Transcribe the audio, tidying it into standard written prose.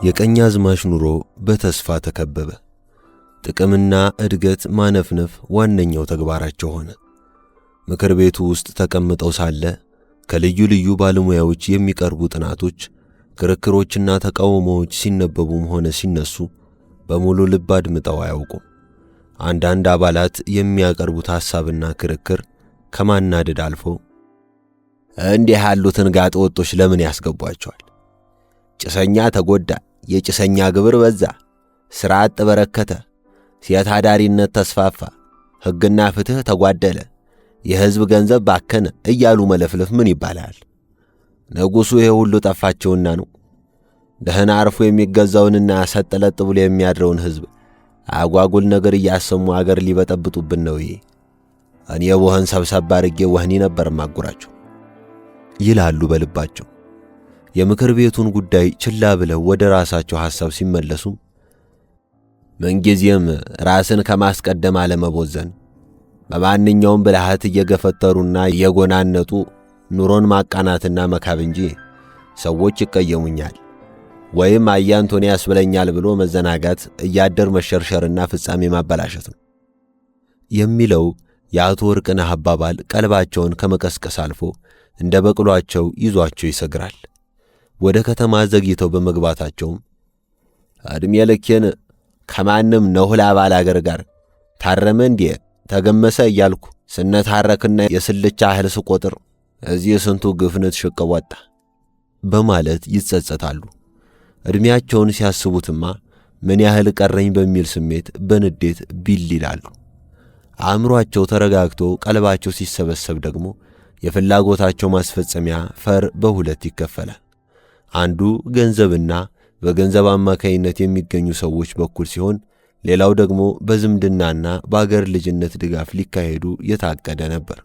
የቀኛዝማች ኑሮ በተስፋ ተከበበ። ጥቅምና እድገት ማነፍነፍ ዋነኛው ተግባራቸው ሆነ። ምክር ቤቱ ውስጥ ተቀምጠው ሳለ ከልዩ ልዩ ባለሙያዎች የሚቀርቡ ጥናቶች፣ ክርክሮችና ተቃውሞዎች ሲነበቡም ሆነ ሲነሱ በሙሉ ልብ አድምጠው አያውቁም። አንዳንድ አባላት የሚያቀርቡት ሐሳብና ክርክር ከማናደድ አልፎ እንዲህ ያሉትን ጋጥ ወጦች ለምን ያስገቧቸዋል? ጭሰኛ ተጎዳ፣ የጭሰኛ ግብር በዛ፣ ሥራ አጥ በረከተ፣ ሴት አዳሪነት ተስፋፋ፣ ሕግና ፍትሕ ተጓደለ፣ የሕዝብ ገንዘብ ባከነ እያሉ መለፍለፍ ምን ይባላል? ንጉሡ ይሄ ሁሉ ጠፋቸውና ነው። ደህና አርፎ የሚገዛውንና ሰጠለጥ ብሎ የሚያድረውን ሕዝብ አጓጉል ነገር እያሰሙ አገር ሊበጠብጡብን ነው። እኔ በወህን ሰብሰብ አድርጌ ወህኒ ነበር ማጉራቸው ይላሉ በልባቸው። የምክር ቤቱን ጉዳይ ችላ ብለው ወደ ራሳቸው ሐሳብ ሲመለሱ ምንጊዜም ራስን ከማስቀደም አለመቦዘን፣ በማንኛውም ብልሃት እየገፈተሩና እየጎናነጡ ኑሮን ማቃናትና መካብ እንጂ ሰዎች ይቀየሙኛል ወይም አያንቶኒ ያስብለኛል ብሎ መዘናጋት እያደር መሸርሸርና ፍጻሜ ማበላሸት ነው የሚለው የአቶ ወርቅነህ አባባል ቀልባቸውን ከመቀስቀስ አልፎ እንደ በቅሏቸው ይዟቸው ይሰግራል። ወደ ከተማ ዘግይተው በመግባታቸውም ዕድሜ ልኬን ከማንም ነሁላ ባል አገር ጋር ታረመ እንዴ ተገመሰ እያልኩ ስነታረክና የስልቻ እህል ስቆጥር እዚህ ስንቱ ግፍነት ሽቅብ ወጣ በማለት ይጸጸታሉ። ዕድሜያቸውን ሲያስቡትማ ምን ያህል ቀረኝ በሚል ስሜት በንዴት ቢል ይላሉ። አእምሮአቸው ተረጋግቶ ቀልባቸው ሲሰበሰብ ደግሞ የፍላጎታቸው ማስፈጸሚያ ፈር በሁለት ይከፈላል። አንዱ ገንዘብና በገንዘብ አማካይነት የሚገኙ ሰዎች በኩል ሲሆን፣ ሌላው ደግሞ በዝምድናና በአገር ልጅነት ድጋፍ ሊካሄዱ የታቀደ ነበር።